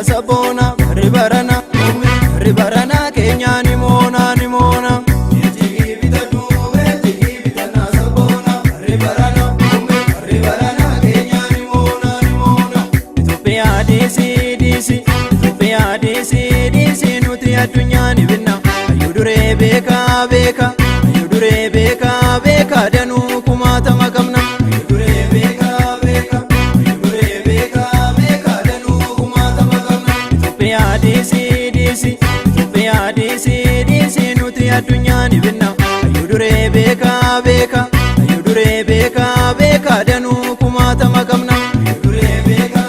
sabona ribarana ribarana Kenya ni mona Belchigi bitadhu sabona ribarana Kenya ni mona Ethiopia DC nuti adunya ni binna ayudure beka danu kumata makamna ayudure beka danu kumata makamna Ethiopia DC nuti adunya ni binna ayudure beka danu kumata makamna ayudure beka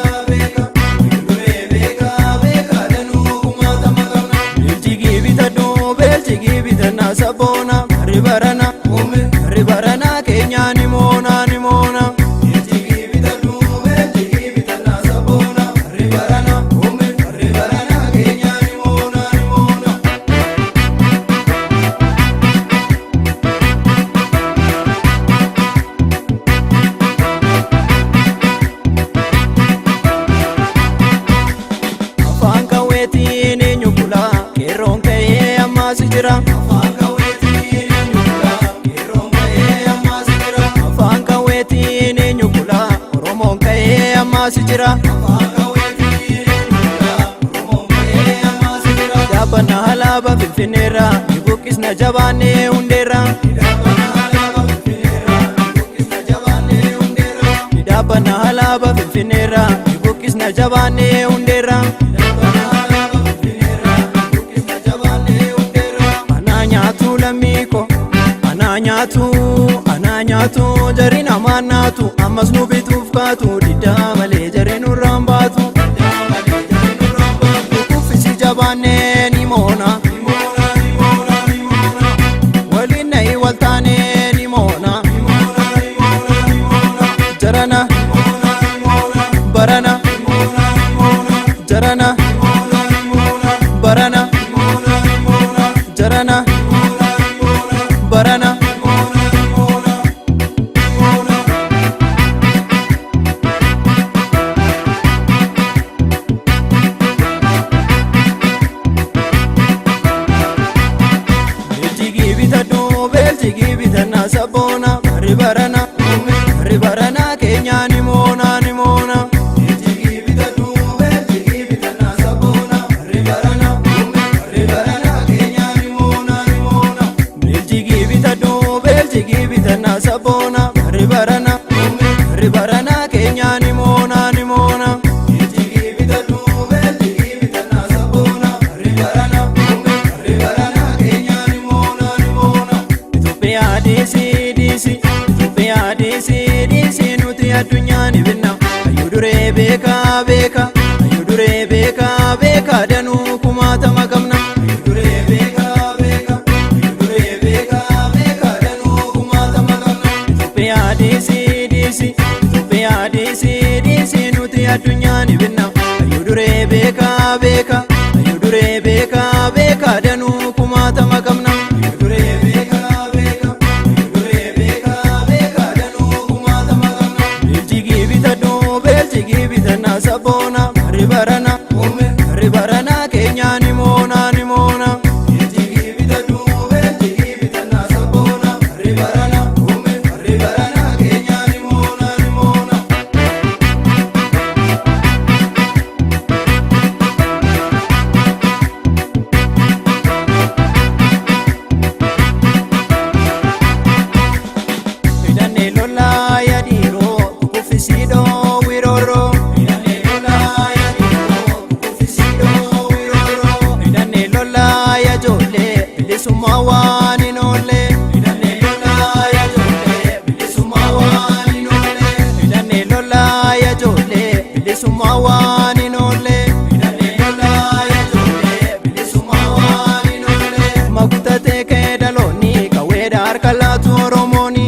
danu kumata makamna Belchigi bitana sabona ribarana Kenya ni mona Belchigi bitana sabona ribarana Kenya ni mona Afaan kaweetiin eenyukula keerroon ka'ee ammas jira Afaan kaweetiin eenyukula Oromoon ka'ee ammas jira Daabbanna halaaba Finfinneerra ni buqqisna jabaannee hundeerra Daabbanna halaaba Finfinneerra ni buqqisna jabaannee hundeerra Ana nyaatu jarina manatu ammas nu bituuf kaatu diddaa malee jarinu rambaatu kuffisi jabaannee ni moona waliin na'i waltaanee ni moona jarana barana jarana barana jarana barana Belchigi bitana sabona ribarana Kenya ni mona Belchigi bitana sabona ribarana Kenya ni mona Belchigi bitana sabona ribarana Kenya ni mona Belchigi bitana sabona ribarana Kenya ni mona Ethiopia DC nuti adunya ni binna ayudure beka danu kumata makamna ayudure beka danu kumata makamna Ethiopia DC nuti adunya ni binna ayudure beka danu kumata makamna ayudure beka Belchigi bitana sabona ribarana Kenya ni mona Belchigi bitana sabona ribarana Kenya ni mona Idane lola ya diro kufisido Sumawani nole idane lola ya jole bili sumawani nole makutate ke daloni kaweda arkalatu oromoni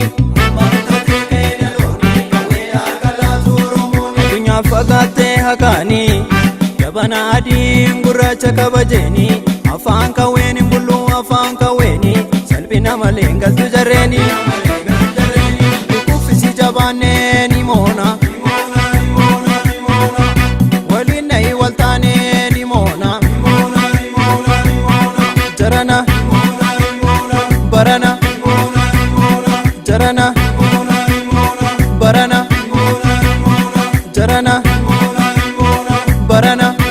dunya fagate hakani jabana adim guracha kabajeni afaan kaweni mbulu afaan kaweni salbina malenga tujareni kufisi jabane ni mona walina iwaltane barana.